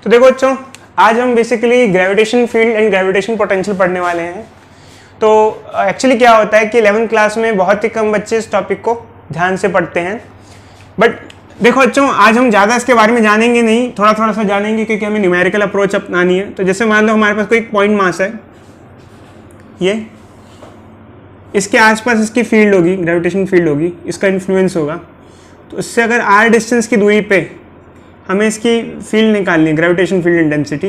तो देखो बच्चों, आज हम basically gravitation field and gravitation potential पढ़ने वाले हैं। तो एक्चुअली क्या होता है कि 11th क्लास में बहुत ही कम बच्चे इस टॉपिक को ध्यान से पढ़ते हैं। बट देखो बच्चों, आज हम ज़्यादा इसके बारे में जानेंगे नहीं, थोड़ा थोड़ा सा जानेंगे क्योंकि हमें न्यूमेरिकल अप्रोच अपनानी है। तो जैसे मान लो हमारे पास कोई एक पॉइंट मास है, ये इसके आसपास इसकी फील्ड होगी, ग्रेविटेशन फील्ड होगी, इसका इन्फ्लुएंस होगा। तो इससे अगर r डिस्टेंस की दूरी पे हमें इसकी फील्ड निकालनी है, ग्रेविटेशन फील्ड इंटेंसिटी,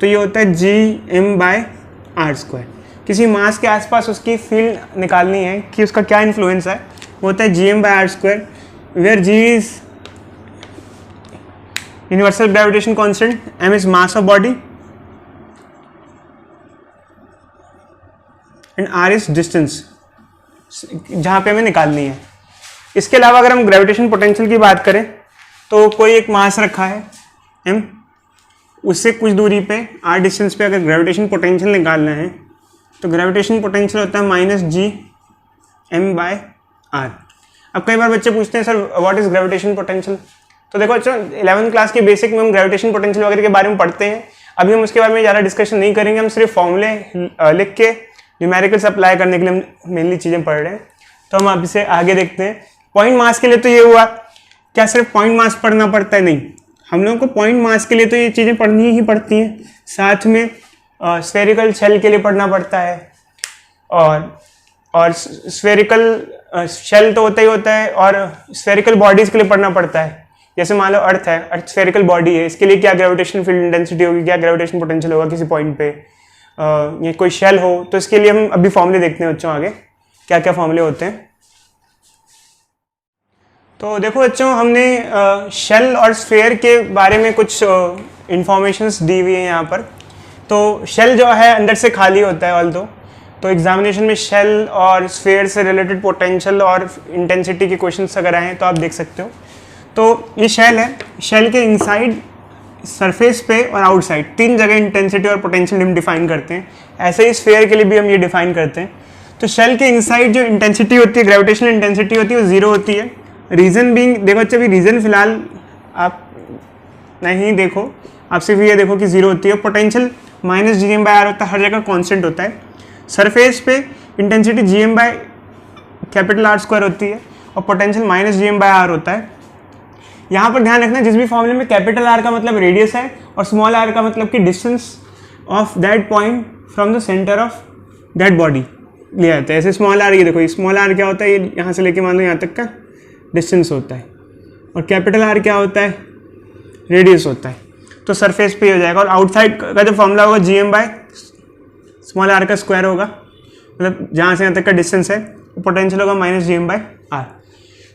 तो ये होता है Gm/r²। किसी मास के आसपास उसकी फील्ड निकालनी है कि उसका क्या इन्फ्लुएंस है, वो होता है Gm/r², where G is universal gravitation constant, m is mass of body and r is distance जहाँ पे हमें निकालनी है। इसके अलावा अगर हम ग्रेविटेशन पोटेंशियल की बात करें तो कोई एक मास रखा है m, उससे कुछ दूरी पे r डिस्टेंस पे अगर ग्रेविटेशन पोटेंशियल निकालना है तो ग्रेविटेशन पोटेंशियल होता है -Gm/r। अब कई बार बच्चे पूछते हैं sir what is gravitation potential. तो देखो बच्चों, 11th क्लास के बेसिक में हम ग्रेविटेशन पोटेंशियल वगैरह के बारे में पढ़ते हैं। अभी हम उसके बारे में ज़्यादा डिस्कशन नहीं करेंगे, हम सिर्फ फॉर्मूले लिख के न्यूमेरिकल्स अप्लाई करने के लिए हम मेनली चीज़ें पढ़ रहे हैं। तो हम अब इसे आगे देखते हैं। पॉइंट मास के लिए तो ये हुआ, क्या सिर्फ पॉइंट मास पढ़ना पड़ता है? नहीं, हम लोगों को पॉइंट मास के लिए तो ये चीज़ें पढ़नी ही पड़ती हैं, साथ में स्फेरिकल शेल के लिए पढ़ना पड़ता है। और स्फेरिकल शेल तो होता ही होता है, और स्फेरिकल बॉडीज़ के लिए पढ़ना पड़ता है। जैसे मान लो अर्थ है, अर्थ स्फेरिकल बॉडी है, इसके लिए क्या ग्रेविटेशन फील्ड इंटेंसिटी होगी, क्या ग्रेविटेशन पोटेंशियल होगा किसी पॉइंट पे। ये कोई शेल हो तो इसके लिए हम अभी फॉर्मूले देखते हैं बच्चों, आगे क्या क्या फॉर्मूले होते हैं। तो देखो बच्चों, हमने शेल और स्फेयर के बारे में कुछ इंफॉर्मेशंस दी हुई है यहाँ पर। तो शेल जो है अंदर से खाली होता है ऑल दो, तो एग्जामिनेशन में शेल और स्फेयर से रिलेटेड पोटेंशियल और इंटेंसिटी के क्वेश्चंस अगर आए तो आप देख सकते हो। तो ये शेल है, शेल के इनसाइड, सरफेस पे और आउटसाइड तीन जगह इंटेंसिटी और पोटेंशियल हम डिफाइन करते हैं। ऐसे ही स्फेयर के लिए भी हम ये डिफाइन करते हैं। तो शेल के इनसाइड जो इंटेंसिटी होती है, ग्रेविटेशनल इंटेंसिटी होती है, वो जीरो होती है। रीज़न बीइंग, देखो अच्छा अभी रीज़न फिलहाल आप नहीं देखो, आप सिर्फ ये देखो कि जीरो होती है। पोटेंशियल -Gm/r होता है, हर जगह कांस्टेंट होता है। सरफेस पे इंटेंसिटी Gm/R² होती है और पोटेंशियल -Gm/r होता है। यहाँ पर ध्यान रखना, जिस भी फॉर्मूले में कैपिटल R का मतलब रेडियस है और स्मॉल r का मतलब कि distance of that point from the centre of that body लिया जाता है। ऐसे स्मॉल r, ये देखो, स्मॉल r क्या होता है, ये यहाँ से लेके मान लो यहाँ तक का डिस्टेंस होता है, और कैपिटल R क्या होता है, रेडियस होता है। तो सरफेस पे हो जाएगा। और आउटसाइड का जो फॉर्मूला होगा Gm/r का स्क्वायर होगा, मतलब जहाँ से यहाँ तक का डिस्टेंस है। पोटेंशियल होगा -Gm/r।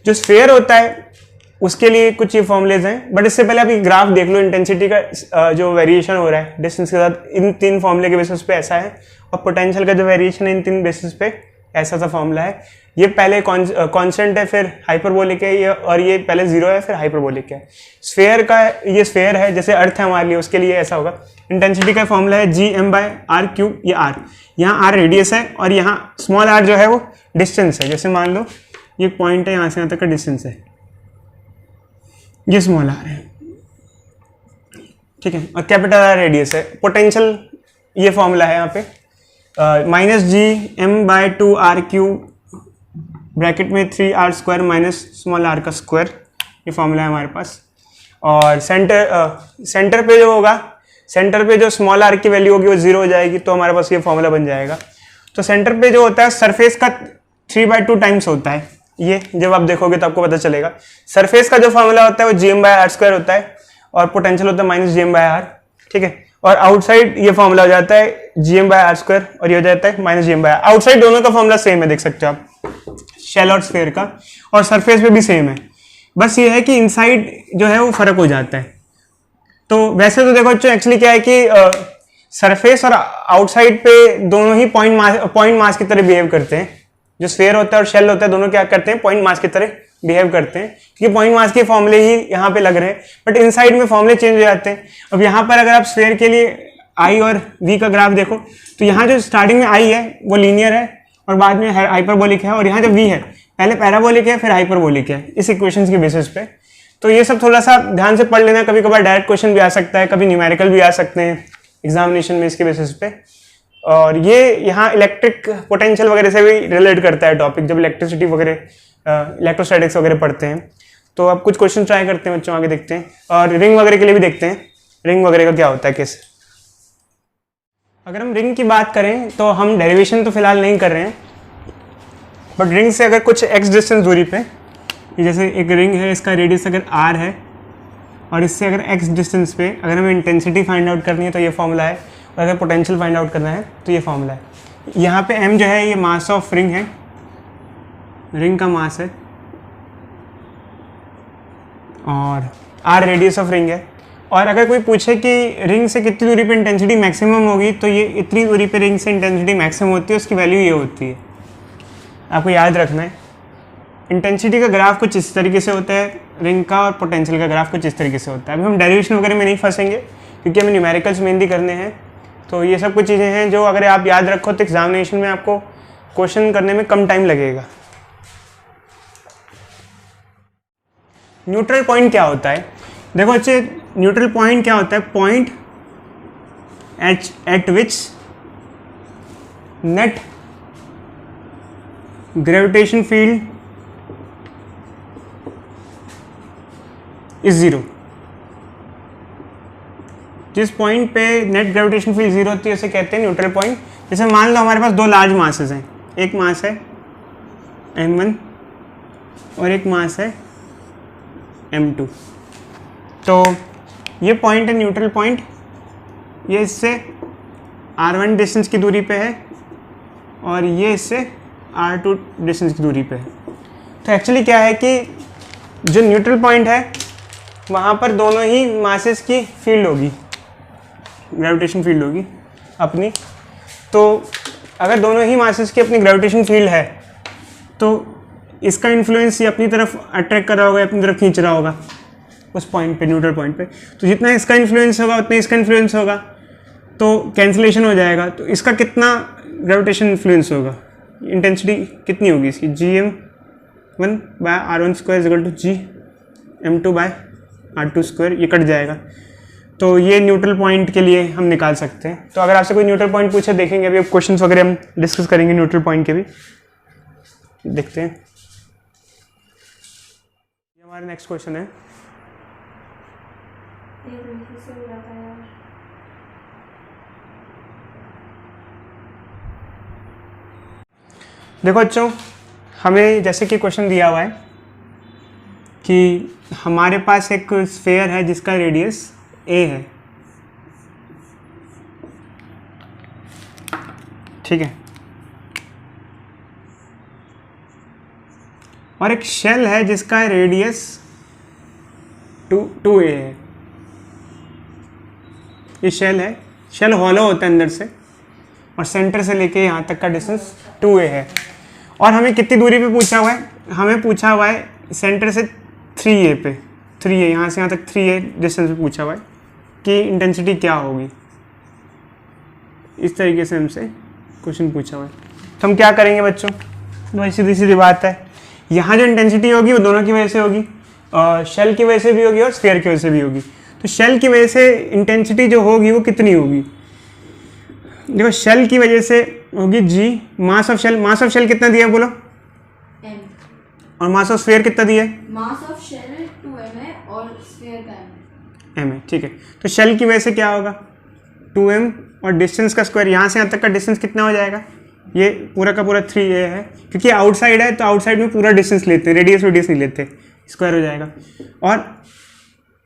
जो स्फेयर होता है उसके लिए कुछ ये फॉर्मूलेज हैं, बट इससे पहले आप ये ग्राफ देख लो, इंटेंसिटी का जो वेरिएशन हो रहा है डिस्टेंस के साथ, इन तीन फॉर्मूले के बेसिस पे ऐसा है, और पोटेंशियल का जो वेरिएशन है इन तीन बेसिस पे ऐसा सा फॉर्मूला है। ये पहले कांस्टेंट है, फिर हाइपरबोलिक है, ये, और ये पहले जीरो है, फिर हाइपरबोलिक है। स्फेयर का, ये स्फेयर है, जैसे अर्थ है हमारे लिए, उसके लिए ऐसा होगा। इंटेंसिटी का फॉर्मूला है Gm/r³, ये r, यहाँ r रेडियस है और यहाँ स्मॉल r जो है वो डिस्टेंस है। जैसे मान लो ये पॉइंट है, यहाँ से यहाँ तक का डिस्टेंस है, ये स्मॉल r है, ठीक है, और कैपिटल R रेडियस है। पोटेंशियल ये फॉर्मूला है यहाँ पे, -Gm/2r³ ब्रैकेट में 3r² माइनस स्मॉल r का स्क्वायर, ये फॉर्मूला है हमारे पास। और सेंटर पे जो होगा, सेंटर पे जो स्मॉल r की वैल्यू होगी वो जीरो हो जाएगी, तो हमारे पास ये फॉर्मूला बन जाएगा। तो सेंटर पे जो होता है सरफेस का 3/2 टाइम्स होता है, ये जब आप देखोगे तो आपको पता चलेगा। सरफेस का जो फॉर्मूला होता है वो Gm/r² होता है, और पोटेंशियल होता है -Gm/r, ठीक है। और आउटसाइड ये फॉर्मूला हो जाता है Gm/r², और ये हो जाता है -Gm/r। आउटसाइड दोनों का फॉर्मूला सेम है, देख सकते हो आप, शेल और स्फेयर का, और सरफेस पे भी सेम है। बस ये है कि इनसाइड जो है वो फर्क हो जाता है। तो वैसे तो देखो बच्चों, एक्चुअली क्या है कि सरफेस और आउटसाइड पे दोनों ही पॉइंट मास की तरह बिहेव करते हैं। जो स्फेयर होता है और शेल होता है, दोनों क्या करते हैं, पॉइंट मास की तरह बिहेव करते हैं, क्योंकि पॉइंट मास के फॉर्मूले ही यहाँ पे लग रहे हैं, बट इनसाइड में फॉर्मूले चेंज हो जाते हैं। अब यहाँ पर अगर आप स्फेयर के लिए आई और वी का ग्राफ देखो, तो यहाँ जो स्टार्टिंग में आई है वो लीनियर है और बाद में हाइपरबोलिक है, और यहाँ जब वी है पहले पैराबोलिक है फिर हाइपरबोलिक है, इस इक्वेशंस के बेसिस पे। तो ये सब थोड़ा सा ध्यान से पढ़ लेना, कभी कभार डायरेक्ट क्वेश्चन भी आ सकता है, कभी न्यूमेरिकल भी आ सकते हैं एग्जामिनेशन में इसके बेसिस पे। और ये यहाँ इलेक्ट्रिक पोटेंशियल वगैरह से भी रिलेट करता है टॉपिक, जब इलेक्ट्रिसिटी वगैरह इलेक्ट्रोस्टैटिक्स वगैरह पढ़ते हैं। तो अब कुछ क्वेश्चन ट्राई करते हैं बच्चों, आगे देखते हैं। और रिंग वगैरह के लिए भी देखते हैं, रिंग वगैरह का क्या होता है कैसे। अगर हम रिंग की बात करें तो हम डेरिवेशन तो फिलहाल नहीं कर रहे हैं, बट रिंग से अगर कुछ एक्स डिस्टेंस दूरी पे, जैसे एक रिंग है, इसका रेडियस अगर आर है और इससे अगर एक्स डिस्टेंस पे अगर हमें इंटेंसिटी फाइंड आउट करनी है तो ये फॉर्मूला है, और अगर पोटेंशियल फाइंड आउट करना है तो ये फॉर्मूला है। यहाँ पे m जो है ये मास ऑफ रिंग है, रिंग का मास है, और r रेडियस ऑफ रिंग है। और अगर कोई पूछे कि रिंग से कितनी दूरी पे इंटेंसिटी मैक्सिमम होगी, तो ये इतनी दूरी पे रिंग से इंटेंसिटी मैक्सिमम होती है, उसकी वैल्यू ये होती है। आपको याद रखना है, इंटेंसिटी का ग्राफ कुछ इस तरीके से होता है रिंग का, और पोटेंशियल का ग्राफ कुछ इस तरीके से होता है। अभी हम डेरिवेशन वगैरह में नहीं फंसेंगे क्योंकि हमें न्यूमेरिकल्स मेनली करने हैं। तो ये सब कुछ चीज़ें हैं जो अगर आप याद रखो तो एग्जामिनेशन में आपको क्वेश्चन करने में कम टाइम लगेगा। न्यूट्रल पॉइंट क्या होता है? देखो बच्चे, न्यूट्रल पॉइंट क्या होता है? Point eight which net gravitation field is zero. जिस पॉइंट पे नेट ग्रेविटेशन फील्ड जीरो होती है उसे कहते हैं न्यूट्रल पॉइंट। जैसे मान लो हमारे पास दो लार्ज मासेस हैं, एक मास है m1 और एक मास है m2। तो ये पॉइंट है न्यूट्रल पॉइंट, ये इससे r1 डिस्टेंस की दूरी पे है और ये इससे r2 डिस्टेंस की दूरी पे है। तो एक्चुअली क्या है कि जो न्यूट्रल पॉइंट है वहाँ पर दोनों ही मासेस की फील्ड होगी, ग्रेविटेशन फील्ड होगी अपनी। तो अगर दोनों ही मासेस की अपनी ग्रेविटेशन फील्ड है तो इसका इन्फ्लुएंस ये अपनी तरफ अट्रैक्ट कर रहा होगा, अपनी तरफ खींच रहा होगा उस पॉइंट पे, न्यूट्रल पॉइंट पे। तो जितना इसका इन्फ्लुएंस होगा उतना इसका इन्फ्लुएंस होगा, तो कैंसिलेशन हो जाएगा। तो इसका कितना ग्रेविटेशन इन्फ्लुएंस होगा, इंटेंसिटी कितनी होगी इसकी, gm1 by r1 square is equal to gm2 by r2 square, ये कट जाएगा। तो ये न्यूट्रल पॉइंट के लिए हम निकाल सकते हैं। तो अगर आपसे कोई न्यूट्रल पॉइंट पूछे, देखेंगे अभी क्वेश्चंस वगैरह हम डिस्कस करेंगे न्यूट्रल पॉइंट के भी, देखते हैं। ये हमारा नेक्स्ट क्वेश्चन है। देखो बच्चों, हमें जैसे कि क्वेश्चन दिया हुआ है कि हमारे पास एक स्फीयर है जिसका रेडियस a है, ठीक है, और एक शेल है जिसका रेडियस 2a है। ये शेल है, शेल हॉलो होता है अंदर से, और सेंटर से लेके यहाँ तक का डिस्टेंस 2a है। और हमें कितनी दूरी पे पूछा हुआ है? हमें पूछा हुआ है सेंटर से 3a पे, 3a यहाँ से यहाँ तक 3a डिस्टेंस पे पूछा हुआ है कि इंटेंसिटी क्या होगी। इस तरीके से हमसे क्वेश्चन पूछा हुआ है। तो हम क्या करेंगे बच्चों? वही सीधी सीधी बात है, यहाँ जो इंटेंसिटी होगी वो दोनों की वजह से होगी, और शेल की वजह से भी होगी और स्फीयर की वजह से भी होगी। तो शेल की वजह से इंटेंसिटी जो होगी वो कितनी होगी? देखो, शेल की वजह से होगी g mass of shell. Mass of shell कितना दिया बोलो? m। और मास ऑफ स्फीयर कितना दिया है? मास ऑफ शेल 2m है और स्फीयर का m है, ठीक है। तो शेल की वजह से क्या होगा? 2m, और डिस्टेंस का स्क्वायर, यहाँ से यहाँ तक का डिस्टेंस कितना हो जाएगा? ये पूरा का पूरा 3a है, क्योंकि आउटसाइड है तो आउटसाइड में पूरा डिस्टेंस लेते हैं, रेडियस नहीं लेते, स्क्वायर हो जाएगा। और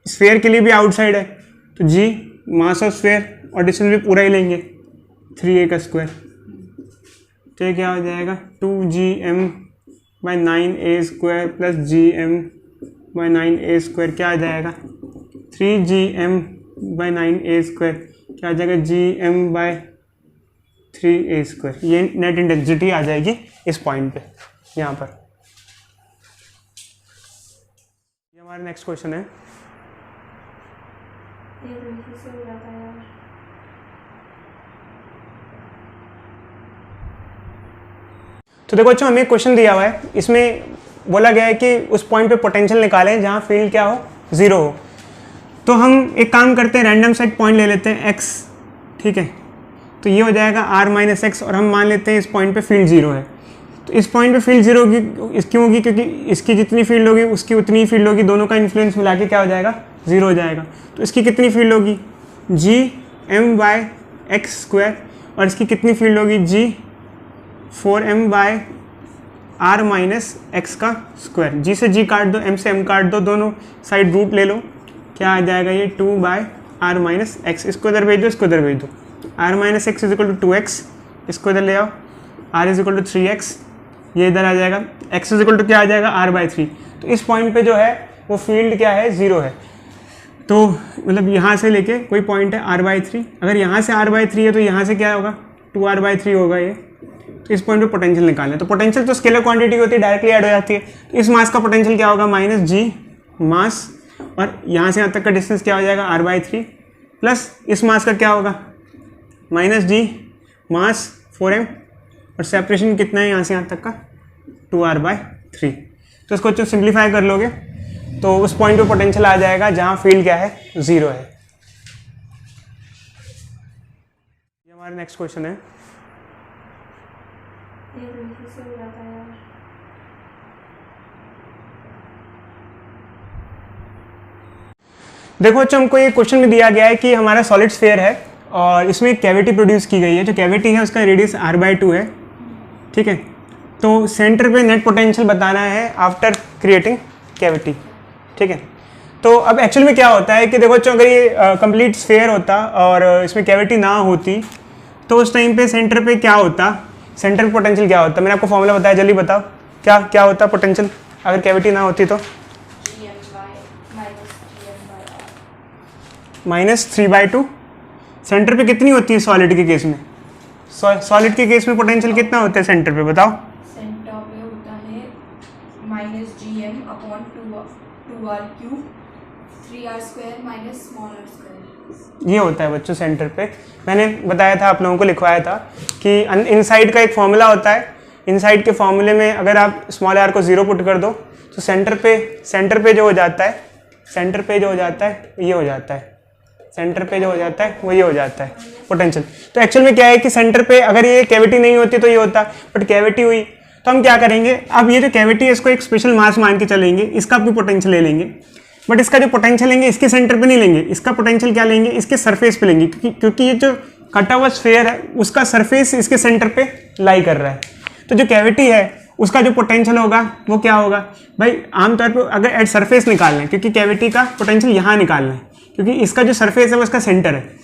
स्फीयर के लिए भी आउटसाइड है, तो g मास ऑफ स्फीयर और डिस्टेंस भी पूरा ही लेंगे, 3a का स्क्वायर। तो ये क्या हो जाएगा? 2gm by 9a square plus gm by 9a square, क्या आ जाएगा? 3gm बाई 9a स्क्वायर, क्या आ जाएगा? gm by 3a square. ये नेट इंटेंसिटी आ जाएगी इस पॉइंट पे, यहाँ पर। ये हमारा नेक्स्ट क्वेश्चन है। तो देखो बच्चों, हमें क्वेश्चन दिया हुआ है, इसमें बोला गया है कि उस पॉइंट पे पोटेंशियल निकालें जहाँ फील्ड क्या हो, 0 हो। तो हम एक काम करते हैं, रैंडम सेट पॉइंट ले लेते हैं x, ठीक है। तो ये हो जाएगा r माइनस एक्स, और हम मान लेते हैं इस पॉइंट पे फील्ड 0 है। तो इस पॉइंट पे फील्ड 0 होगी, क्यों होगी? क्योंकि इसकी जितनी फील्ड होगी उसकी उतनी ही फील्ड होगी, दोनों का इन्फ्लुएंस मिला के क्या हो जाएगा, 0 हो जाएगा। तो इसकी कितनी फील्ड होगी, g m by X square, और इसकी कितनी फील्ड होगी, g 4m by r minus X का स्क्वायर। g से g काट दो, m से m काट दो, दोनों साइड रूट ले लो, क्या आ जाएगा ये 2 बाय r माइनस एक्स। इसको इधर भेज दो, इसको इधर भेज दो, r minus X is equal to 2x, इसको इधर ले आओ, r is equal to 3x, ये इधर आ जाएगा, x इज इक्वल टू क्या आ जाएगा, r/3। तो इस पॉइंट पे जो है वो फील्ड क्या है, 0 है। तो मतलब यहाँ से लेके कोई पॉइंट है r/3, अगर यहाँ से r/3 है तो यहाँ से क्या होगा, 2r/3 होगा ये। तो इस पॉइंट पे पोटेंशियल निकालना है। तो पोटेंशियल तो स्केलर क्वांटिटी होती है, डायरेक्टली ऐड हो जाती है। तो इस मास का पोटेंशियल क्या होगा, माइनस जी मास, और यहाँ से यहाँ तक का डिस्टेंस क्या हो जाएगा, r/3, प्लस इस मास का क्या होगा, माइनस जी मास 4m, और सेपरेशन कितना है यहाँ से यहाँ तक का, 2r/3। तो इसको जो सिंप्लीफाई कर लोगे तो उस पॉइंट पे पोटेंशियल आ जाएगा जहाँ फील्ड क्या है, 0 है। ये हमारा नेक्स्ट क्वेश्चन है। देखो बच्चों, हमको ये क्वेश्चन में दिया गया है कि हमारा सॉलिड स्फीयर है और इसमें एक कैविटी प्रोड्यूस की गई है। जो कैविटी है उसका रेडियस r/2 है, ठीक है। तो सेंटर पे नेट पोटेंशियल बताना है आफ्टर क्रिएटिंग कैविटी, ठीक है। तो अब एक्चुअल में क्या होता है कि देखो बच्चों, अगर ये कंप्लीट स्फीयर होता और इसमें कैविटी ना होती तो उस टाइम पे सेंटर पे क्या होता, सेंटर पे पोटेंशियल क्या होता, मैंने आपको फॉर्मूला बताया, जल्दी बताओ क्या होता पोटेंशियल अगर कैविटी ना होती तो, -3/2। सेंटर पे कितनी होती है सॉलिड के केस में, सॉलिड के केस में पोटेंशियल कितना होता है सेंटर पे, बताओ। सेंटर पे होता है -gm/2r³ 3r² minus small r²। ये होता है बच्चों सेंटर पे। मैंने बताया था, आप लोगों को लिखवाया था कि इनसाइड का एक फॉर्मूला होता है। इनसाइड के फॉर्मूले में अगर आप स्मॉल r को 0 पुट कर दो तो सेंटर पे जो हो जाता है, सेंटर पे जो हो जाता है ये हो जाता है, सेंटर पे जो हो जाता है वो ये हो जाता है पोटेंशियल। तो एक्चुअल में क्या है कि सेंटर पे अगर ये कैविटी नहीं होती तो ये होता, बट कैविटी हुई तो हम क्या करेंगे, अब ये जो कैविटी है इसको एक स्पेशल मास मान के चलेंगे, इसका भी पोटेंशियल ले लेंगे, बट इसका जो पोटेंशियल लेंगे इसके सेंटर पे नहीं लेंगे, इसका पोटेंशियल क्या लेंगे, इसके सरफेस पे लेंगे, क्योंकि ये जो कटा हुआ स्फीयर है उसका सरफेस इसके सेंटर पे लाई कर रहा है। तो जो कैविटी है उसका जो पोटेंशियल होगा वो क्या होगा भाई, आमतौर पर अगर एट सरफेस निकालना है, क्योंकि कैविटी का पोटेंशियल यहाँ निकालना है, क्योंकि इसका जो सरफेस है वो इसका सेंटर है।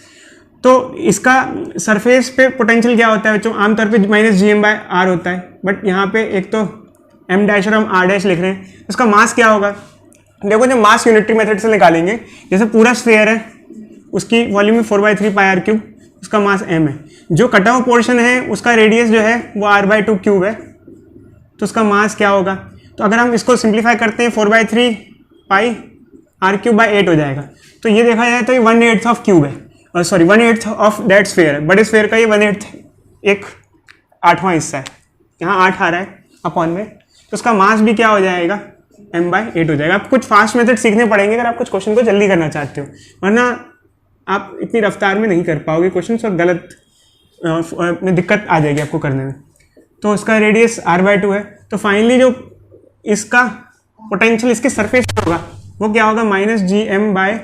तो इसका सरफेस पे पोटेंशियल क्या होता है बच्चों, आमतौर पे -gm/r होता है, बट यहाँ पे एक तो m' और हम r' लिख रहे हैं। उसका मास क्या होगा, देखो जो मास यूनिटरी मेथड से निकालेंगे, जैसे पूरा स्फीयर है उसकी वॉल्यूम में 4/3πr³, उसका मास m है। जो कटा हुआ पोर्शन है उसका रेडियस जो है वो r/2³ है, तो उसका मास क्या होगा। तो अगर हम इसको सिंप्लीफाई करते हैं 4/3πr³/8 हो जाएगा। तो ये देखा जाए तो ये 1/8 ऑफ क्यूब है, और सॉरी 1/8 ऑफ दैट स्फीयर है। बड़े स्फीयर का ये 1/8 एक 8वां हिस्सा है, यहाँ 8 आ रहा है अपॉन में, तो उसका मास भी क्या हो जाएगा, m/8 हो जाएगा। आप कुछ फास्ट मेथड सीखने पड़ेंगे अगर आप कुछ क्वेश्चन को जल्दी करना चाहते हो, वरना आप इतनी रफ्तार में नहीं कर पाओगे क्वेश्चन, और गलत में दिक्कत आ जाएगी आपको करने में। तो इसका रेडियस r/2 है। तो फाइनली जो इसका पोटेंशियल इसके सरफेस पर होगा वो क्या होगा, -gm/r,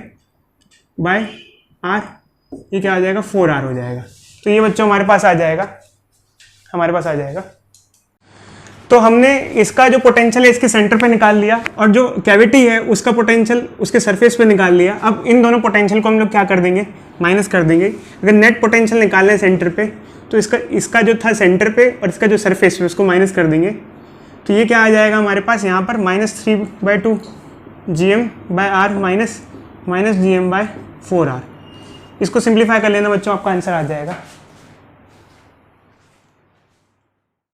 ये क्या आ जाएगा, 4r हो जाएगा। तो ये बच्चों हमारे पास आ जाएगा, तो हमने इसका जो पोटेंशियल है इसके सेंटर पे निकाल लिया, और जो कैविटी है उसका पोटेंशियल उसके सरफेस पे निकाल लिया। अब इन दोनों पोटेंशियल को हम लोग क्या कर देंगे, माइनस कर देंगे। अगर नेट पोटेंशियल निकालना है सेंटर पे तो इसका जो था सेंटर पे और इसका जो सरफेस पे उसको माइनस कर देंगे। तो ये क्या आ जाएगा हमारे पास यहाँ पर, -3/2 gm/r माइनस -gm/4r। इसको सिंप्लीफाई कर लेना बच्चों, आपका आंसर आ जाएगा।